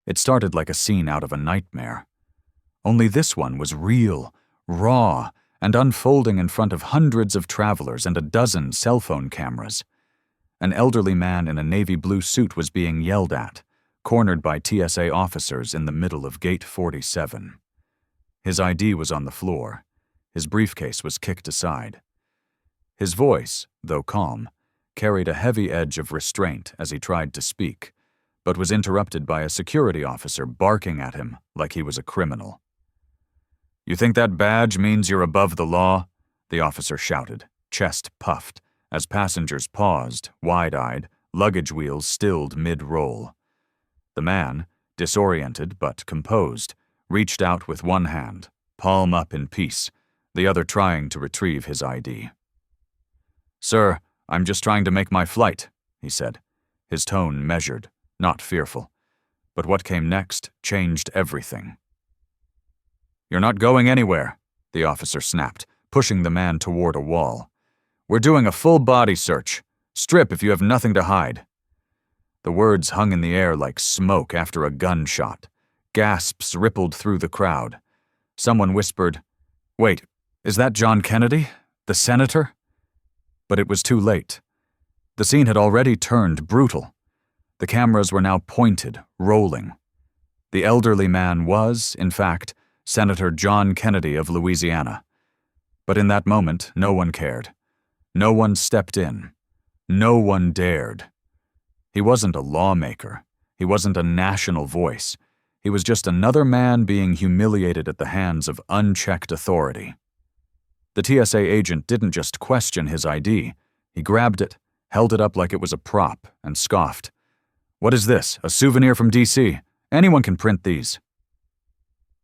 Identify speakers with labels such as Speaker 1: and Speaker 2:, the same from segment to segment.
Speaker 1: It started like a scene out of a nightmare. Only this one was real, raw, and unfolding in front of hundreds of travelers and a dozen cell phone cameras. An elderly man in a navy blue suit was being yelled at, cornered by TSA officers in the middle of Gate 47. His ID was on the floor. His briefcase was kicked aside. His voice, though calm, carried a heavy edge of restraint as he tried to speak, but was interrupted by a security officer barking at him like he was a criminal. "You think that badge means you're above the law?" the officer shouted, chest puffed, as passengers paused, wide-eyed, luggage wheels stilled mid-roll. The man, disoriented but composed, reached out with one hand, palm up in peace, the other trying to retrieve his ID. "Sir, I'm just trying to make my flight," he said, his tone measured, not fearful. But what came next changed everything. "You're not going anywhere," the officer snapped, pushing the man toward a wall. "We're doing a full-body search. Strip if you have nothing to hide." The words hung in the air like smoke after a gunshot. Gasps rippled through the crowd. Someone whispered, "Wait, is that John Kennedy? The senator?" But it was too late. The scene had already turned brutal. The cameras were now pointed, rolling. The elderly man was, in fact, Senator John Kennedy of Louisiana. But in that moment, no one cared. No one stepped in. No one dared. He wasn't a lawmaker. He wasn't a national voice. He was just another man being humiliated at the hands of unchecked authority. The TSA agent didn't just question his ID. He grabbed it, held it up like it was a prop, and scoffed. "What is this, a souvenir from D.C.? Anyone can print these."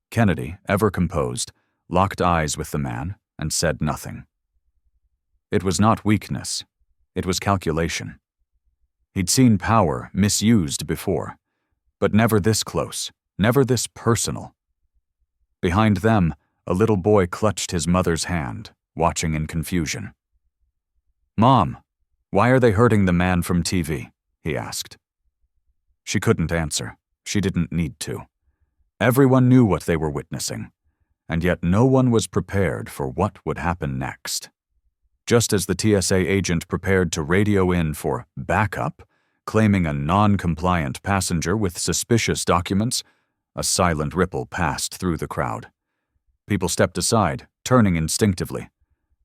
Speaker 1: Kennedy, ever composed, locked eyes with the man and said nothing. It was not weakness. It was calculation. He'd seen power misused before, but never this close, never this personal. Behind them, a little boy clutched his mother's hand, watching in confusion. "Mom, why are they hurting the man from TV?" he asked. She couldn't answer. She didn't need to. Everyone knew what they were witnessing, and yet no one was prepared for what would happen next. Just as the TSA agent prepared to radio in for backup, claiming a non-compliant passenger with suspicious documents, a silent ripple passed through the crowd. People stepped aside, turning instinctively.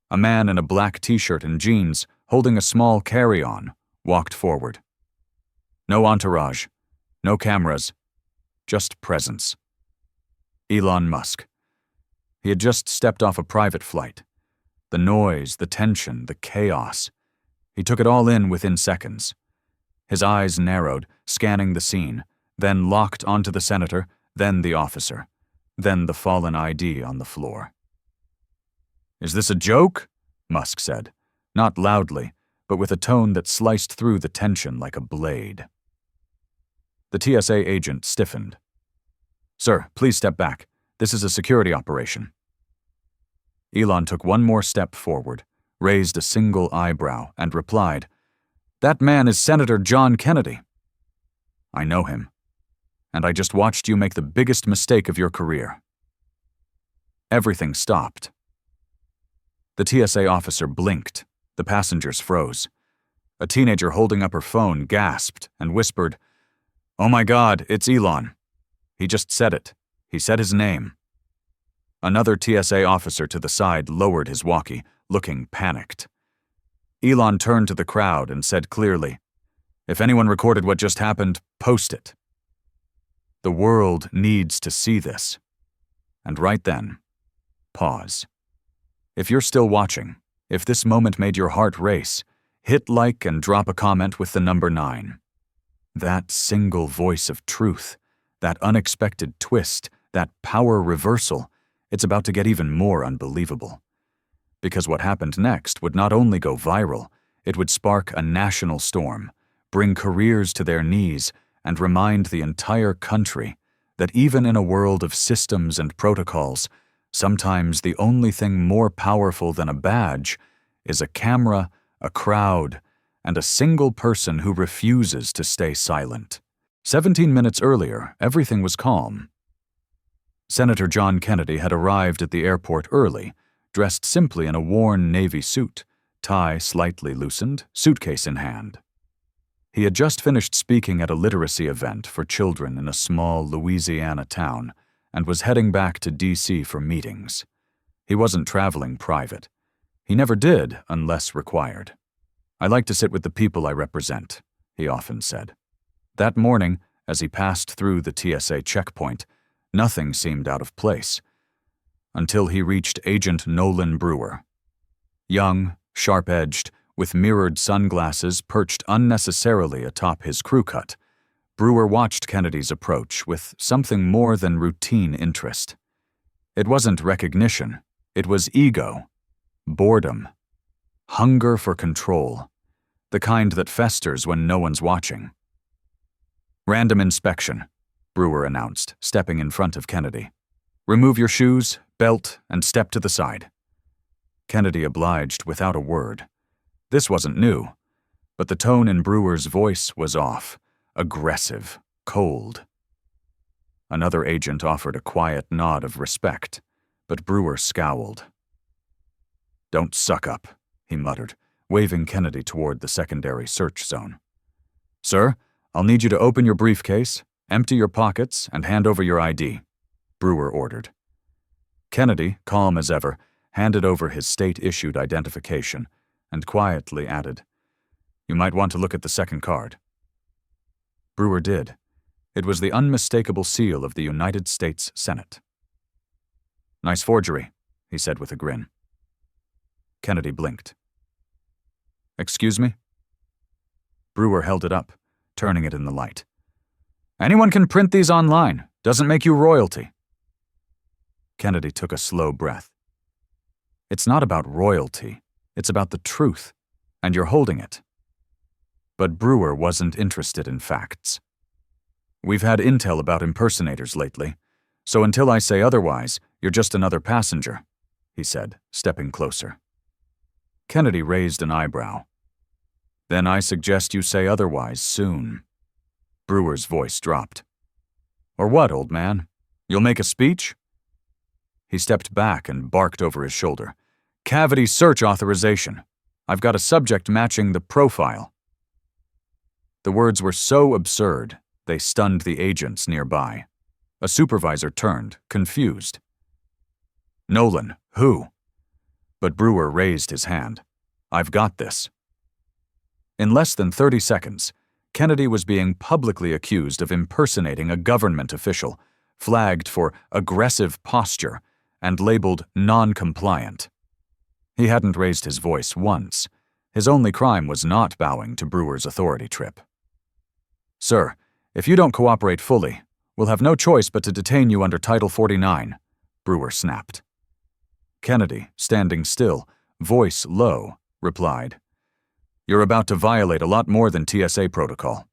Speaker 1: A man in a black t-shirt and jeans, holding a small carry-on, walked forward. No entourage, no cameras, just presence. Elon Musk. He had just stepped off a private flight. The noise, the tension, the chaos. He took it all in within seconds. His eyes narrowed, scanning the scene, then locked onto the senator, then the officer, then the fallen ID on the floor. "Is this a joke?" Musk said, not loudly, but with a tone that sliced through the tension like a blade. The TSA agent stiffened. "Sir, please step back. This is a security operation." Elon took one more step forward, raised a single eyebrow, and replied, "That man is Senator John Kennedy." "I know him. And I just watched you make the biggest mistake of your career." Everything stopped. The TSA officer blinked. The passengers froze. A teenager holding up her phone gasped and whispered, "Oh my God, it's Elon. He just said it. He said his name." Another TSA officer to the side lowered his walkie, looking panicked. Elon turned to the crowd and said clearly, "If anyone recorded what just happened, post it. The world needs to see this." And right then, pause. If you're still watching, if this moment made your heart race, hit like and drop a comment with the number 9. That single voice of truth, that unexpected twist, that power reversal, it's about to get even more unbelievable. Because what happened next would not only go viral, it would spark a national storm, bring careers to their knees, and remind the entire country that even in a world of systems and protocols, sometimes the only thing more powerful than a badge is a camera, a crowd, and a single person who refuses to stay silent. 17 minutes earlier, everything was calm. Senator John Kennedy had arrived at the airport early, dressed simply in a worn navy suit, tie slightly loosened, suitcase in hand. He had just finished speaking at a literacy event for children in a small Louisiana town and was heading back to D.C. for meetings. He wasn't traveling private. He never did unless required. "I like to sit with the people I represent," he often said. That morning, as he passed through the TSA checkpoint, nothing seemed out of place, until he reached Agent Nolan Brewer. Young, sharp-edged, with mirrored sunglasses perched unnecessarily atop his crew cut, Brewer watched Kennedy's approach with something more than routine interest. It wasn't recognition, it was ego, boredom, hunger for control, the kind that festers when no one's watching. "Random inspection," Brewer announced, stepping in front of Kennedy. "Remove your shoes, belt, and step to the side." Kennedy obliged without a word. This wasn't new, but the tone in Brewer's voice was off, aggressive, cold. Another agent offered a quiet nod of respect, but Brewer scowled. "Don't suck up," he muttered, waving Kennedy toward the secondary search zone. "Sir, I'll need you to open your briefcase, empty your pockets, and hand over your ID," Brewer ordered. Kennedy, calm as ever, handed over his state-issued identification and quietly added, "You might want to look at the second card." Brewer did. It was the unmistakable seal of the United States Senate. "Nice forgery," he said with a grin. Kennedy blinked. "Excuse me?" Brewer held it up, turning it in the light. "Anyone can print these online. Doesn't make you royalty." Kennedy took a slow breath. "It's not about royalty. It's about the truth, and you're holding it." But Brewer wasn't interested in facts. "We've had intel about impersonators lately, so until I say otherwise, you're just another passenger," he said, stepping closer. Kennedy raised an eyebrow. "Then I suggest you say otherwise soon." Brewer's voice dropped. "Or what, old man? You'll make a speech?" He stepped back and barked over his shoulder. "Cavity search authorization. I've got a subject matching the profile." The words were so absurd, they stunned the agents nearby. A supervisor turned, confused. "Nolan, who?" But Brewer raised his hand. "I've got this." In less than 30 seconds, Kennedy was being publicly accused of impersonating a government official, flagged for aggressive posture, and labeled non-compliant. He hadn't raised his voice once. His only crime was not bowing to Brewer's authority trip. "Sir, if you don't cooperate fully, we'll have no choice but to detain you under Title 49, Brewer snapped. Kennedy, standing still, voice low, replied, "You're about to violate a lot more than TSA protocol."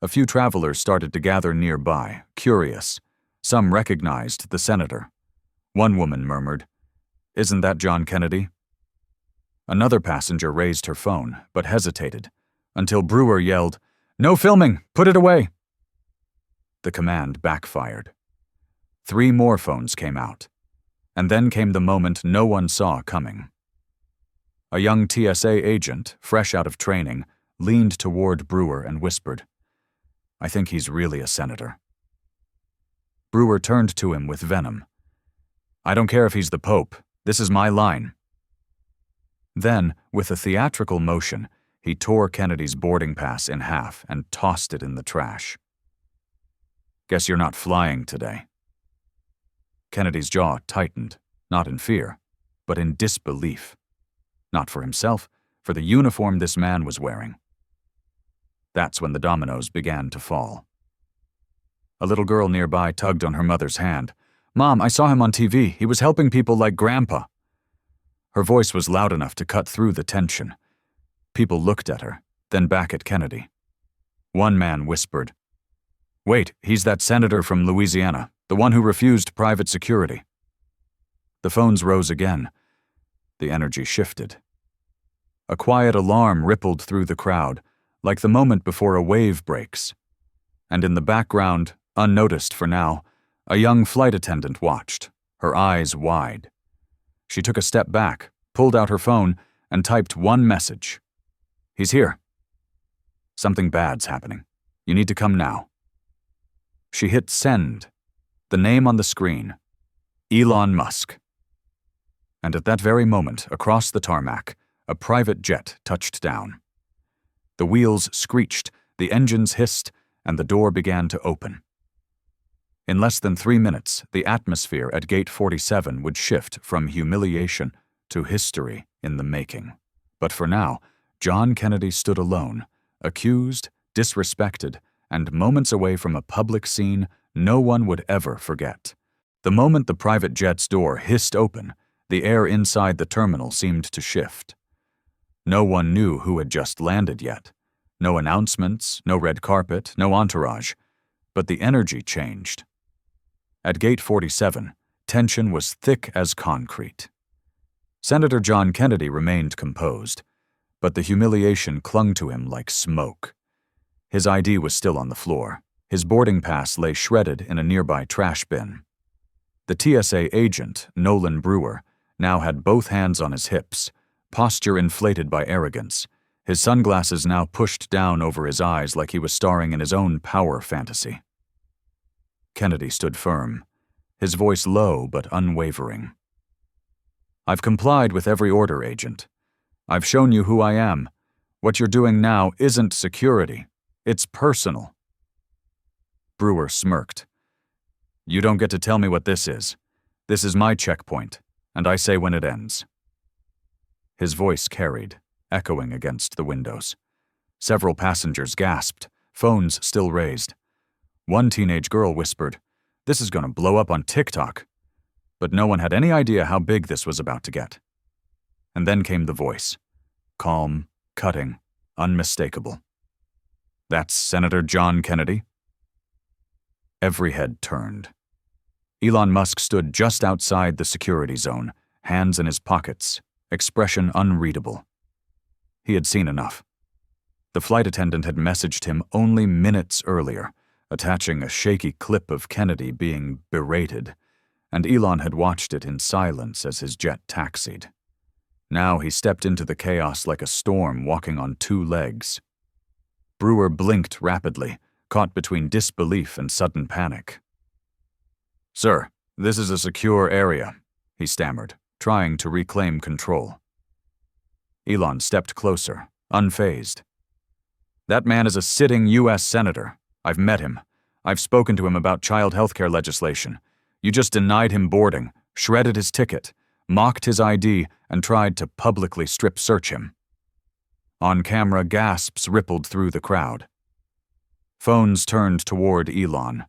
Speaker 1: A few travelers started to gather nearby, curious. Some recognized the senator. One woman murmured, "Isn't that John Kennedy?" Another passenger raised her phone, but hesitated, until Brewer yelled, "No filming! Put it away!" The command backfired. 3 more phones came out, and then came the moment no one saw coming. A young TSA agent, fresh out of training, leaned toward Brewer and whispered, "I think he's really a senator." Brewer turned to him with venom. "I don't care if he's the Pope. This is my line." Then, with a theatrical motion, he tore Kennedy's boarding pass in half and tossed it in the trash. "Guess you're not flying today." Kennedy's jaw tightened, not in fear, but in disbelief. Not for himself, for the uniform this man was wearing. That's when the dominoes began to fall. A little girl nearby tugged on her mother's hand. "Mom, I saw him on TV. He was helping people like Grandpa." Her voice was loud enough to cut through the tension. People looked at her, then back at Kennedy. One man whispered, "Wait, he's that senator from Louisiana, the one who refused private security." The phones rose again. The energy shifted. A quiet alarm rippled through the crowd, like the moment before a wave breaks. and in the background, unnoticed for now, a young flight attendant watched, her eyes wide. She took a step back, pulled out her phone, and typed one message. "He's here. Something bad's happening. You need to come now." She hit send. The name on the screen, Elon Musk. And at that very moment, across the tarmac, a private jet touched down. The wheels screeched, the engines hissed, and the door began to open. In less than 3 minutes, the atmosphere at Gate 47 would shift from humiliation to history in the making. But for now, John Kennedy stood alone, accused, disrespected, and moments away from a public scene no one would ever forget. The moment the private jet's door hissed open, the air inside the terminal seemed to shift. No one knew who had just landed yet. No announcements, no red carpet, no entourage. But the energy changed. At Gate 47, tension was thick as concrete. Senator John Kennedy remained composed, but the humiliation clung to him like smoke. His ID was still on the floor. His boarding pass lay shredded in a nearby trash bin. The TSA agent, Nolan Brewer, now had both hands on his hips, posture inflated by arrogance, his sunglasses now pushed down over his eyes like he was starring in his own power fantasy. Kennedy stood firm, his voice low but unwavering. "I've complied with every order, Agent. I've shown you who I am. What you're doing now isn't security. It's personal." Brewer smirked. "You don't get to tell me what this is. This is my checkpoint, and I say when it ends." His voice carried, echoing against the windows. Several passengers gasped, phones still raised. One teenage girl whispered, "This is going to blow up on TikTok." But no one had any idea how big this was about to get. And then came the voice. Calm, cutting, unmistakable. "That's Senator John Kennedy?" Every head turned. Elon Musk stood just outside the security zone, hands in his pockets, expression unreadable. He had seen enough. The flight attendant had messaged him only minutes earlier, attaching a shaky clip of Kennedy being berated, and Elon had watched it in silence as his jet taxied. Now he stepped into the chaos like a storm walking on 2 legs. Brewer blinked rapidly, caught between disbelief and sudden panic. "Sir, this is a secure area," he stammered, trying to reclaim control. Elon stepped closer, unfazed. "That man is a sitting U.S. senator. I've met him. I've spoken to him about child health care legislation. You just denied him boarding, shredded his ticket, mocked his ID, and tried to publicly strip search him." On camera, gasps rippled through the crowd. Phones turned toward Elon.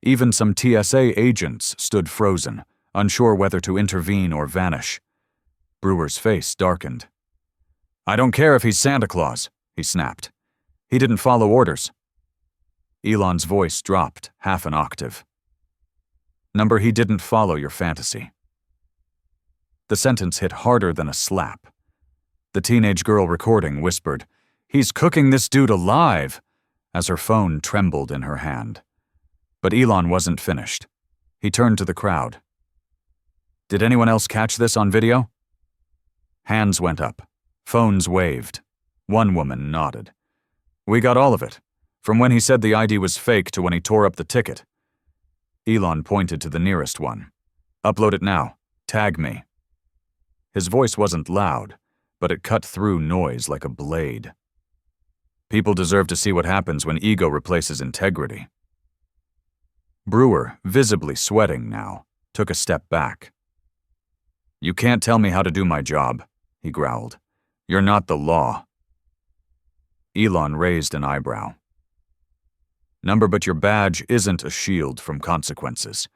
Speaker 1: Even some TSA agents stood frozen, unsure whether to intervene or vanish. Brewer's face darkened. "I don't care if he's Santa Claus," he snapped. "He didn't follow orders." Elon's voice dropped half an octave. "Number, he didn't follow your fantasy." The sentence hit harder than a slap. The teenage girl recording whispered, "He's cooking this dude alive," as her phone trembled in her hand. But Elon wasn't finished. He turned to the crowd. "Did anyone else catch this on video?" Hands went up. Phones waved. One woman nodded. "We got all of it, from when he said the ID was fake to when he tore up the ticket." Elon pointed to the nearest one. "Upload it now. Tag me." His voice wasn't loud, but it cut through noise like a blade. People deserve to see what happens when ego replaces integrity. Brewer, visibly sweating now, took a step back. "You can't tell me how to do my job," he growled. "You're not the law." Elon raised an eyebrow. "Number, but your badge isn't a shield from consequences,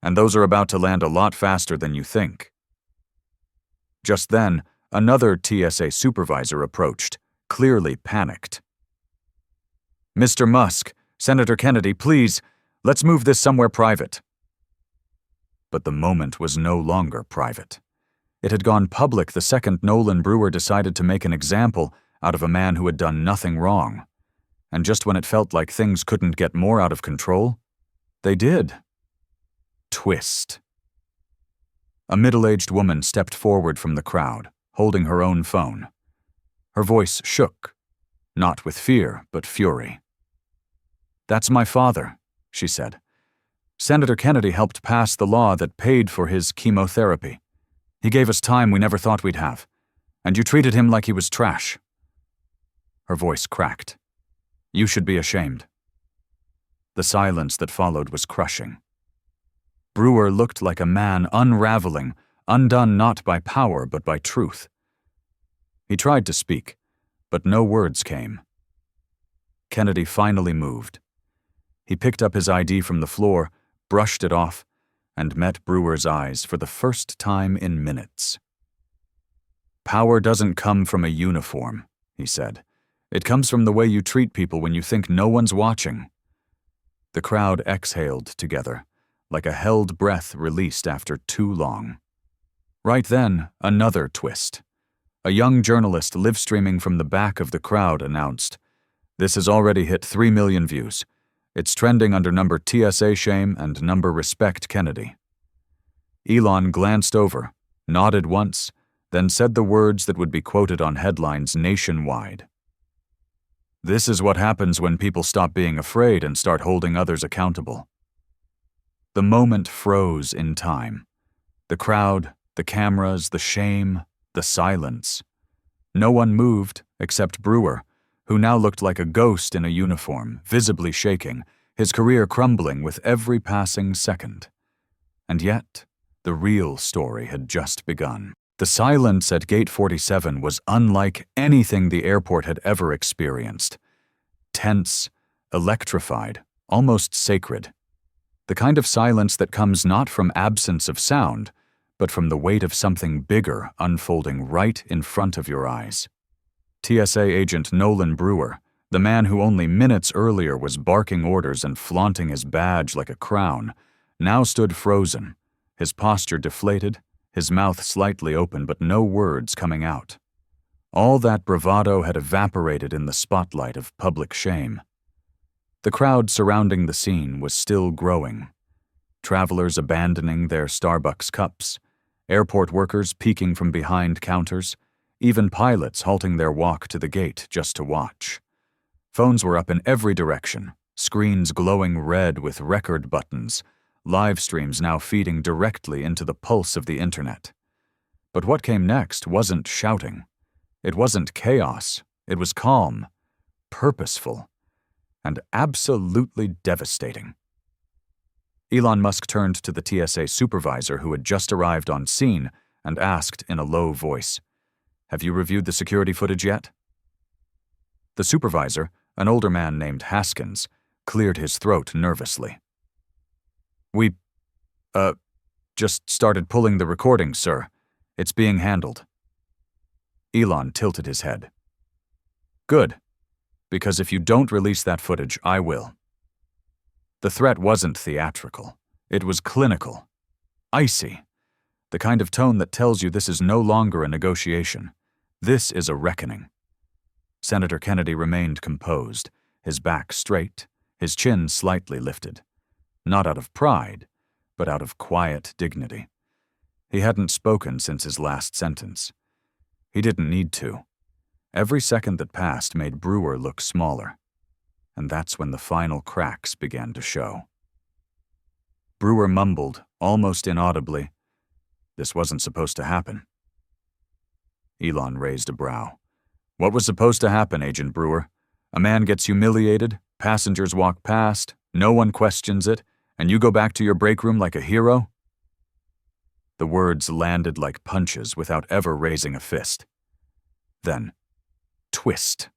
Speaker 1: and those are about to land a lot faster than you think." Just then, another TSA supervisor approached, clearly panicked. "Mr. Musk, Senator Kennedy, please, let's move this somewhere private." But the moment was no longer private. It had gone public the second Nolan Brewer decided to make an example out of a man who had done nothing wrong. And just when it felt like things couldn't get more out of control, they did. Twist. A middle-aged woman stepped forward from the crowd, holding her own phone. Her voice shook, not with fear, but fury. "That's my father," she said. "Senator Kennedy helped pass the law that paid for his chemotherapy. He gave us time we never thought we'd have, and you treated him like he was trash." Her voice cracked. "You should be ashamed." The silence that followed was crushing. Brewer looked like a man unraveling, undone not by power but by truth. He tried to speak, but no words came. Kennedy finally moved. He picked up his ID from the floor, brushed it off, and met Brewer's eyes for the first time in minutes. "Power doesn't come from a uniform," he said. "It comes from the way you treat people when you think no one's watching." The crowd exhaled together, like a held breath released after too long. Right then, another twist. A young journalist live-streaming from the back of the crowd announced, "This has already hit 3 million views. It's trending under number TSA shame and number respect Kennedy." Elon glanced over, nodded once, then said the words that would be quoted on headlines nationwide. "This is what happens when people stop being afraid and start holding others accountable." The moment froze in time. The crowd, the cameras, the shame, the silence. No one moved except Brewer, who now looked like a ghost in a uniform, visibly shaking, his career crumbling with every passing second. And yet, the real story had just begun. The silence at Gate 47 was unlike anything the airport had ever experienced. Tense, electrified, almost sacred. The kind of silence that comes not from absence of sound, but from the weight of something bigger unfolding right in front of your eyes. TSA agent Nolan Brewer, the man who only minutes earlier was barking orders and flaunting his badge like a crown, now stood frozen, his posture deflated, his mouth slightly open but no words coming out. All that bravado had evaporated in the spotlight of public shame. The crowd surrounding the scene was still growing. Travelers abandoning their Starbucks cups, airport workers peeking from behind counters, even pilots halting their walk to the gate just to watch. Phones were up in every direction, screens glowing red with record buttons, live streams now feeding directly into the pulse of the internet. But what came next wasn't shouting. It wasn't chaos. It was calm, purposeful, and absolutely devastating. Elon Musk turned to the TSA supervisor who had just arrived on scene and asked in a low voice, "Have you reviewed the security footage yet?" The supervisor, an older man named Haskins, cleared his throat nervously. "We, just started pulling the recording, sir. It's being handled." Elon tilted his head. "Good, because if you don't release that footage, I will." The threat wasn't theatrical. It was clinical. Icy. The kind of tone that tells you this is no longer a negotiation. This is a reckoning. Senator Kennedy remained composed, his back straight, his chin slightly lifted. Not out of pride, but out of quiet dignity. He hadn't spoken since his last sentence. He didn't need to. Every second that passed made Brewer look smaller. And that's when the final cracks began to show. Brewer mumbled, almost inaudibly, "This wasn't supposed to happen." Elon raised a brow. "What was supposed to happen, Agent Brewer? A man gets humiliated, passengers walk past, no one questions it, and you go back to your break room like a hero?" The words landed like punches without ever raising a fist. Then, twist.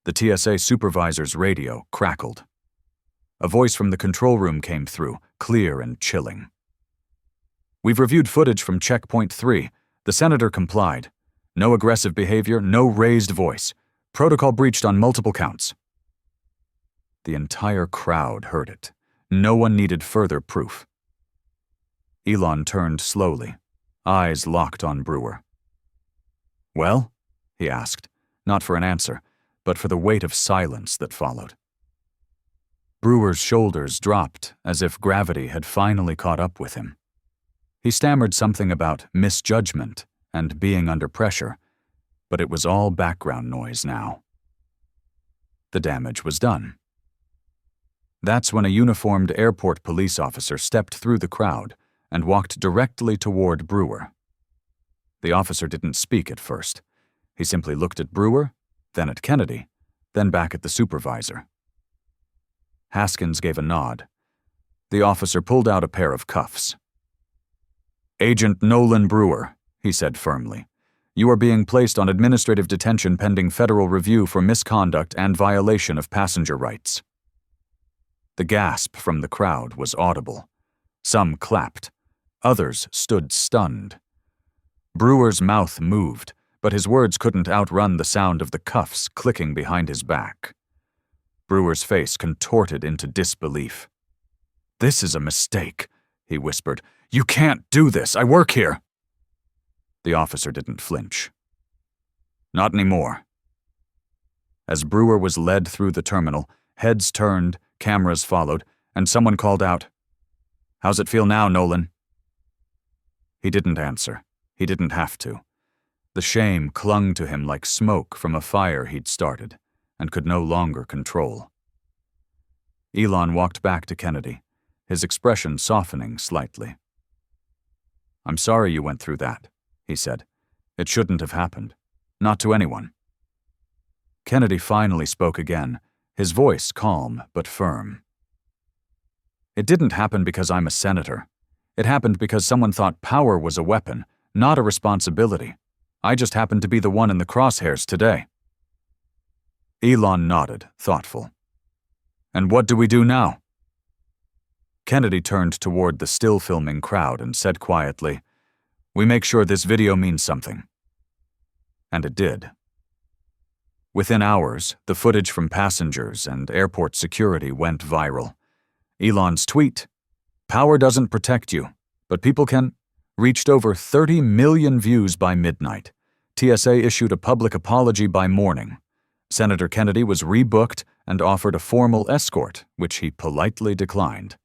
Speaker 1: The TSA supervisor's radio crackled. A voice from the control room came through, clear and chilling. "We've reviewed footage from Checkpoint 3. The senator complied. No aggressive behavior, no raised voice. Protocol breached on multiple counts." The entire crowd heard it. No one needed further proof. Elon turned slowly, eyes locked on Brewer. "Well?" he asked, not for an answer, but for the weight of silence that followed. Brewer's shoulders dropped as if gravity had finally caught up with him. He stammered something about misjudgment and being under pressure, but it was all background noise now. The damage was done. That's when a uniformed airport police officer stepped through the crowd and walked directly toward Brewer. The officer didn't speak at first. He simply looked at Brewer, then at Kennedy, then back at the supervisor. Haskins gave a nod. The officer pulled out a pair of cuffs. "Agent Nolan Brewer," he said firmly, "you are being placed on administrative detention pending federal review for misconduct and violation of passenger rights." The gasp from the crowd was audible. Some clapped. Others stood stunned. Brewer's mouth moved, but his words couldn't outrun the sound of the cuffs clicking behind his back. Brewer's face contorted into disbelief. "This is a mistake," he whispered. "You can't do this. I work here." The officer didn't flinch. "Not anymore." As Brewer was led through the terminal, heads turned, cameras followed, and someone called out, "How's it feel now, Nolan?" He didn't answer. He didn't have to. The shame clung to him like smoke from a fire he'd started and could no longer control. Elon walked back to Kennedy, his expression softening slightly. "I'm sorry you went through that," he said. "It shouldn't have happened. Not to anyone." Kennedy finally spoke again, his voice calm but firm. "It didn't happen because I'm a senator. It happened because someone thought power was a weapon, not a responsibility. I just happened to be the one in the crosshairs today." Elon nodded, thoughtful. "And what do we do now?" Kennedy turned toward the still-filming crowd and said quietly, "We make sure this video means something." And it did. Within hours, the footage from passengers and airport security went viral. Elon's tweet, "Power doesn't protect you, but people can," reached over 30 million views by midnight. TSA issued a public apology by morning. Senator Kennedy was rebooked and offered a formal escort, which he politely declined.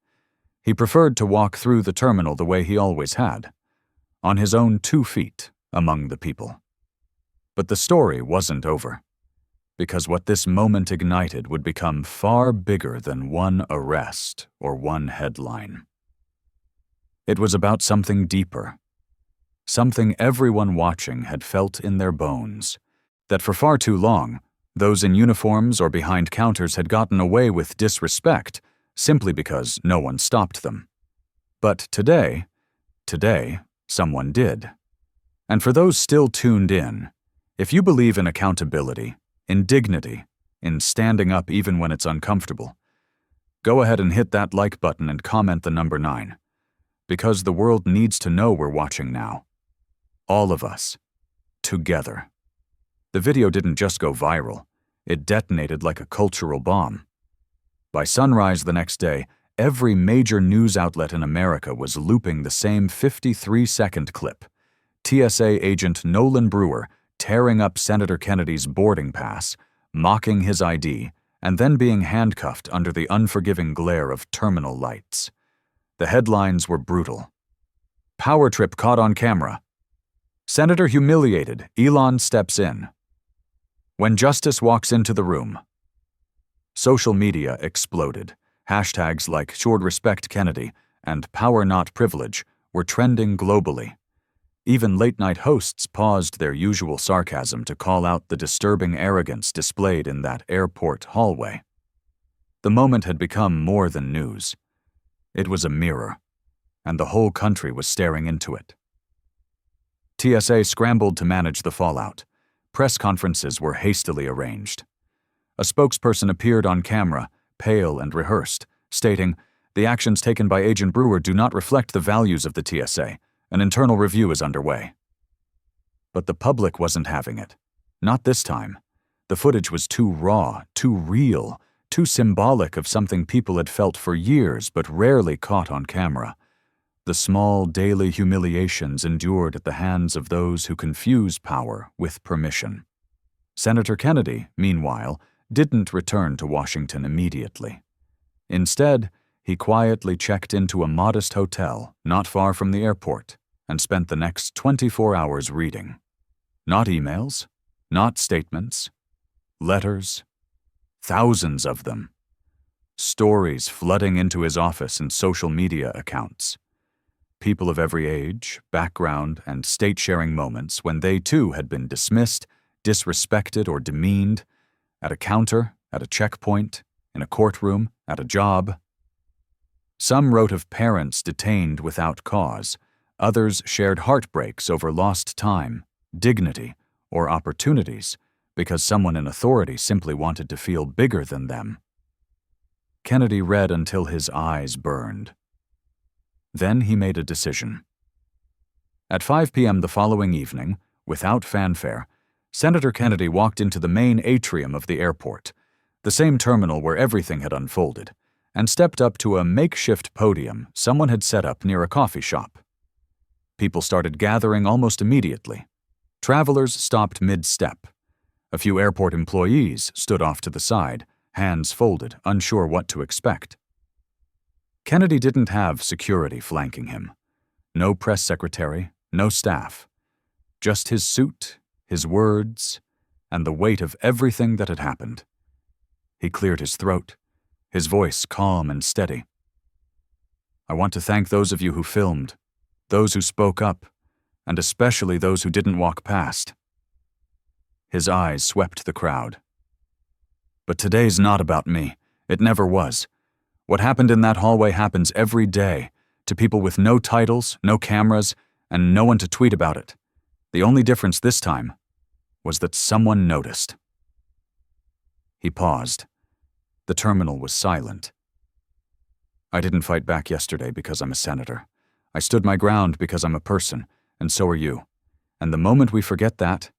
Speaker 1: He preferred to walk through the terminal the way he always had, on his own 2 feet among the people. But the story wasn't over, because what this moment ignited would become far bigger than one arrest or one headline. It was about something deeper, something everyone watching had felt in their bones, that for far too long, those in uniforms or behind counters had gotten away with disrespect simply because no one stopped them. But today, someone did. And for those still tuned in, if you believe in accountability, in dignity, in standing up even when it's uncomfortable, go ahead and hit that like button and comment the number 9. Because the world needs to know we're watching now. All of us. Together. The video didn't just go viral. It detonated like a cultural bomb. By sunrise the next day, every major news outlet in America was looping the same 53-second clip. TSA agent Nolan Brewer tearing up Senator Kennedy's boarding pass, mocking his ID, and then being handcuffed under the unforgiving glare of terminal lights. The headlines were brutal. "Power trip caught on camera." "Senator humiliated, Elon steps in." "When justice walks into the room." Social media exploded. Hashtags like "Should Respect Kennedy" and "Power Not Privilege" were trending globally. Even late-night hosts paused their usual sarcasm to call out the disturbing arrogance displayed in that airport hallway. The moment had become more than news. It was a mirror, and the whole country was staring into it. TSA scrambled to manage the fallout. Press conferences were hastily arranged. A spokesperson appeared on camera, pale and rehearsed, stating, "The actions taken by Agent Brewer do not reflect the values of the TSA. An internal review is underway." But the public wasn't having it. Not this time. The footage was too raw, too real, too symbolic of something people had felt for years but rarely caught on camera. The small daily humiliations endured at the hands of those who confuse power with permission. Senator Kennedy, meanwhile, didn't return to Washington immediately. Instead, he quietly checked into a modest hotel not far from the airport and spent the next 24 hours reading. Not emails, not statements, letters, thousands of them. Stories flooding into his office and social media accounts. People of every age, background, and state sharing moments when they too had been dismissed, disrespected, or demeaned, at a counter, at a checkpoint, in a courtroom, at a job. Some wrote of parents detained without cause. Others shared heartbreaks over lost time, dignity, or opportunities because someone in authority simply wanted to feel bigger than them. Kennedy read until his eyes burned. Then he made a decision. At 5 p.m. the following evening, without fanfare, Senator Kennedy walked into the main atrium of the airport, the same terminal where everything had unfolded, and stepped up to a makeshift podium someone had set up near a coffee shop. People started gathering almost immediately. Travelers stopped mid-step. A few airport employees stood off to the side, hands folded, unsure what to expect. Kennedy didn't have security flanking him. No press secretary, no staff. Just his suit, his words, and the weight of everything that had happened. He cleared his throat, his voice calm and steady. I want to thank those of you who filmed, those who spoke up, and especially those who didn't walk past. His eyes swept the crowd. But today's not about me. It never was. What happened in that hallway happens every day, to people with no titles, no cameras, and no one to tweet about it. The only difference this time was that someone noticed. He paused. The terminal was silent. I didn't fight back yesterday because I'm a senator. I stood my ground because I'm a person, and so are you. And the moment we forget that,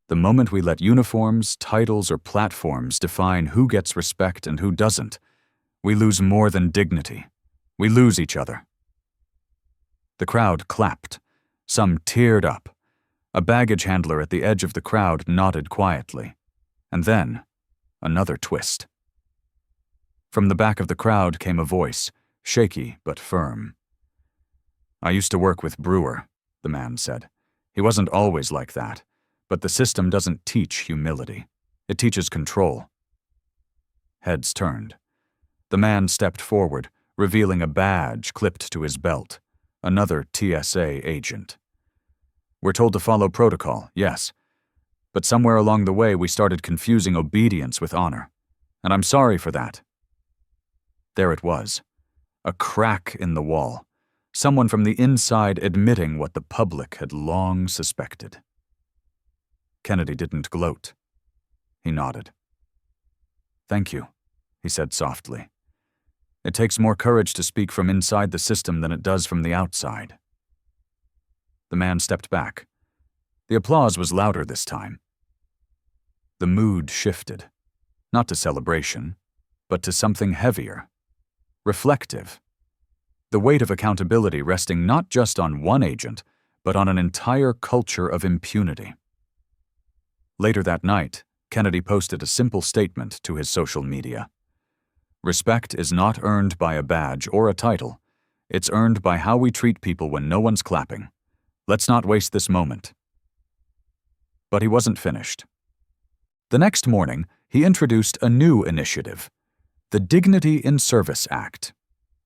Speaker 1: the moment we let uniforms, titles, or platforms define who gets respect and who doesn't, we lose more than dignity. We lose each other. The crowd clapped. Some teared up. A baggage handler at the edge of the crowd nodded quietly. And then, another twist. From the back of the crowd came a voice, shaky but firm. I used to work with Brewer, the man said. He wasn't always like that, but the system doesn't teach humility. It teaches control. Heads turned. The man stepped forward, revealing a badge clipped to his belt. Another TSA agent. We're told to follow protocol, yes. But somewhere along the way we started confusing obedience with honor. And I'm sorry for that. There it was. A crack in the wall. Someone from the inside admitting what the public had long suspected. Kennedy didn't gloat. He nodded. Thank you, he said softly. It takes more courage to speak from inside the system than it does from the outside. The man stepped back. The applause was louder this time. The mood shifted, not to celebration, but to something heavier, reflective. The weight of accountability resting not just on one agent, but on an entire culture of impunity. Later that night, Kennedy posted a simple statement to his social media. Respect is not earned by a badge or a title. It's earned by how we treat people when no one's clapping. Let's not waste this moment. But he wasn't finished. The next morning, he introduced a new initiative, the Dignity in Service Act,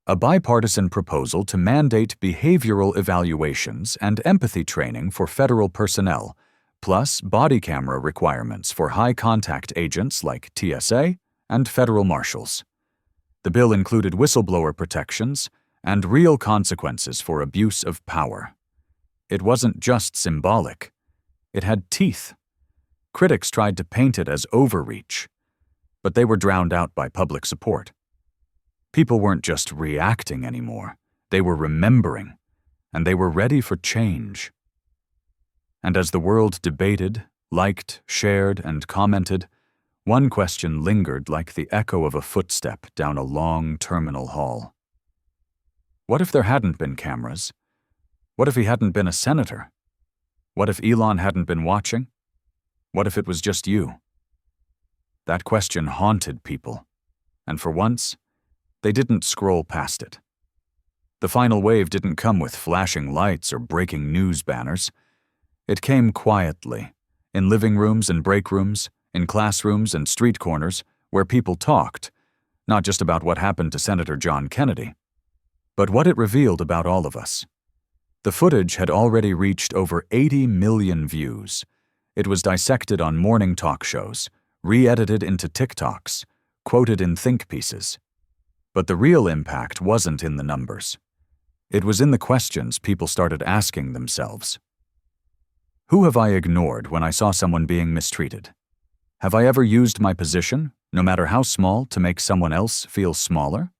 Speaker 1: a bipartisan proposal to mandate behavioral evaluations and empathy training for federal personnel, plus body camera requirements for high-contact agents like TSA and federal marshals. The bill included whistleblower protections and real consequences for abuse of power. It wasn't just symbolic. It had teeth. Critics tried to paint it as overreach, but they were drowned out by public support. People weren't just reacting anymore. They were remembering, and they were ready for change. And as the world debated, liked, shared, and commented, one question lingered like the echo of a footstep down a long terminal hall. What if there hadn't been cameras? What if he hadn't been a senator? What if Elon hadn't been watching? What if it was just you, That question haunted people, and for once, they didn't scroll past it. The final wave didn't come with flashing lights or breaking news banners. It came quietly, in living rooms and break rooms, in classrooms and street corners, where people talked, not just about what happened to Senator John Kennedy, but what it revealed about all of us. The footage had already reached over 80 million views. It was dissected on morning talk shows, re-edited into TikToks, quoted in think pieces. But the real impact wasn't in the numbers. It was in the questions people started asking themselves. Who have I ignored when I saw someone being mistreated? Have I ever used my position, no matter how small, to make someone else feel smaller?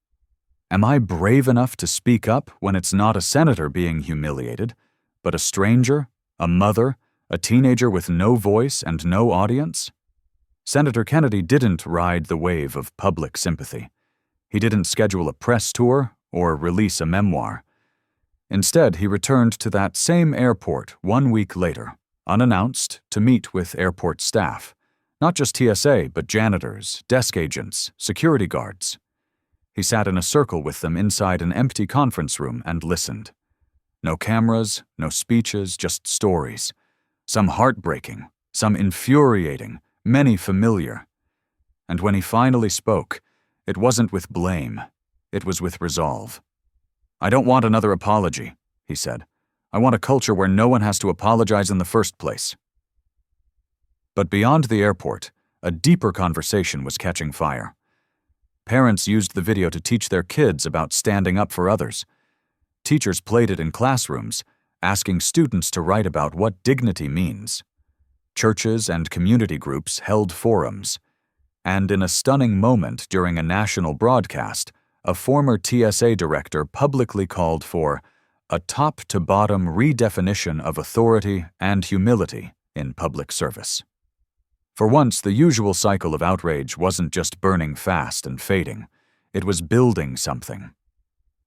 Speaker 1: Am I brave enough to speak up when it's not a senator being humiliated, but a stranger, a mother, a teenager with no voice and no audience? Senator Kennedy didn't ride the wave of public sympathy. He didn't schedule a press tour or release a memoir. Instead, he returned to that same airport 1 week later, unannounced, to meet with airport staff. Not just TSA, but janitors, desk agents, security guards. He sat in a circle with them inside an empty conference room and listened. No cameras, no speeches, just stories. Some heartbreaking, some infuriating, many familiar. And when he finally spoke, it wasn't with blame, it was with resolve. "I don't want another apology," he said. "I want a culture where no one has to apologize in the first place." But beyond the airport, a deeper conversation was catching fire. Parents used the video to teach their kids about standing up for others. Teachers played it in classrooms, asking students to write about what dignity means. Churches and community groups held forums. And in a stunning moment during a national broadcast, a former TSA director publicly called for a top-to-bottom redefinition of authority and humility in public service. For once, the usual cycle of outrage wasn't just burning fast and fading. It was building something.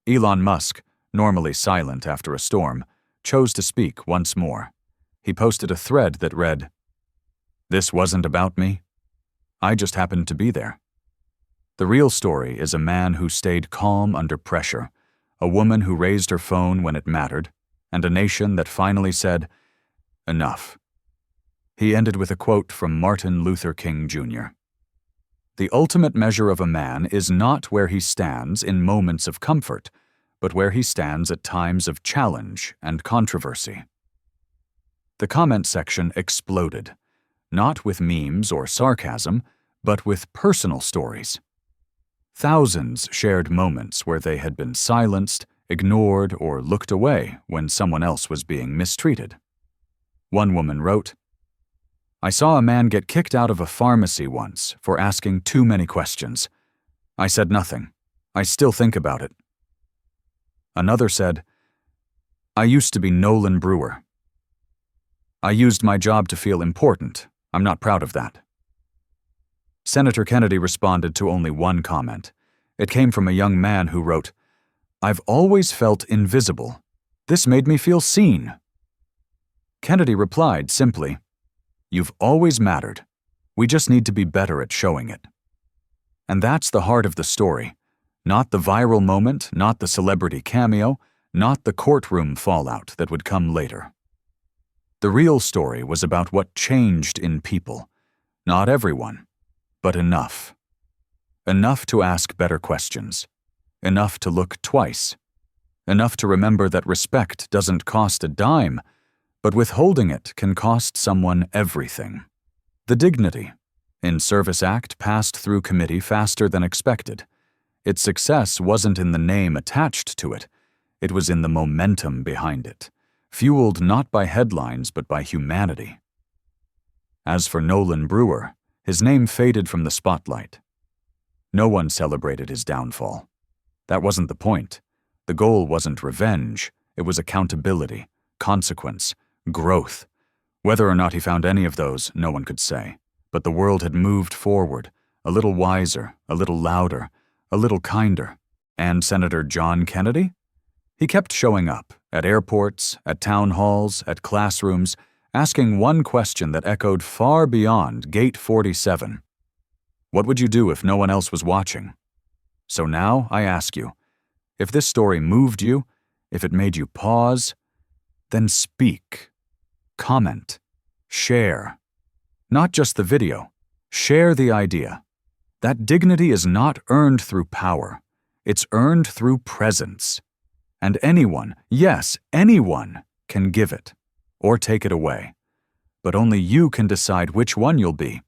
Speaker 1: Elon Musk, normally silent after a storm, chose to speak once more. He posted a thread that read, "This wasn't about me. I just happened to be there." The real story is a man who stayed calm under pressure, a woman who raised her phone when it mattered, and a nation that finally said, "Enough." He ended with a quote from Martin Luther King Jr. "The ultimate measure of a man is not where he stands in moments of comfort, but where he stands at times of challenge and controversy." The comment section exploded, not with memes or sarcasm, but with personal stories. Thousands shared moments where they had been silenced, ignored, or looked away when someone else was being mistreated. One woman wrote, "I saw a man get kicked out of a pharmacy once for asking too many questions. I said nothing. I still think about it." Another said, "I used to be Nolan Brewer. I used my job to feel important. I'm not proud of that." Senator Kennedy responded to only one comment. It came from a young man who wrote, "I've always felt invisible. This made me feel seen." Kennedy replied simply, "You've always mattered. We just need to be better at showing it." And that's the heart of the story. Not the viral moment, not the celebrity cameo, not the courtroom fallout that would come later. The real story was about what changed in people. Not everyone, but enough. Enough to ask better questions. Enough to look twice. Enough to remember that respect doesn't cost a dime, but withholding it can cost someone everything. The Dignity in Service Act passed through committee faster than expected. Its success wasn't in the name attached to it. It was in the momentum behind it, fueled not by headlines but by humanity. As for Nolan Brewer, his name faded from the spotlight. No one celebrated his downfall. That wasn't the point. The goal wasn't revenge. It was accountability, consequence, growth. Whether or not he found any of those, no one could say. But the world had moved forward, a little wiser, a little louder, a little kinder. And Senator John Kennedy? He kept showing up, at airports, at town halls, at classrooms, asking one question that echoed far beyond Gate 47. What would you do if no one else was watching? So now I ask you, if this story moved you, if it made you pause, then speak, comment, share. Not just the video, share the idea. That dignity is not earned through power, it's earned through presence. And anyone, yes, anyone, can give it or take it away. But only you can decide which one you'll be.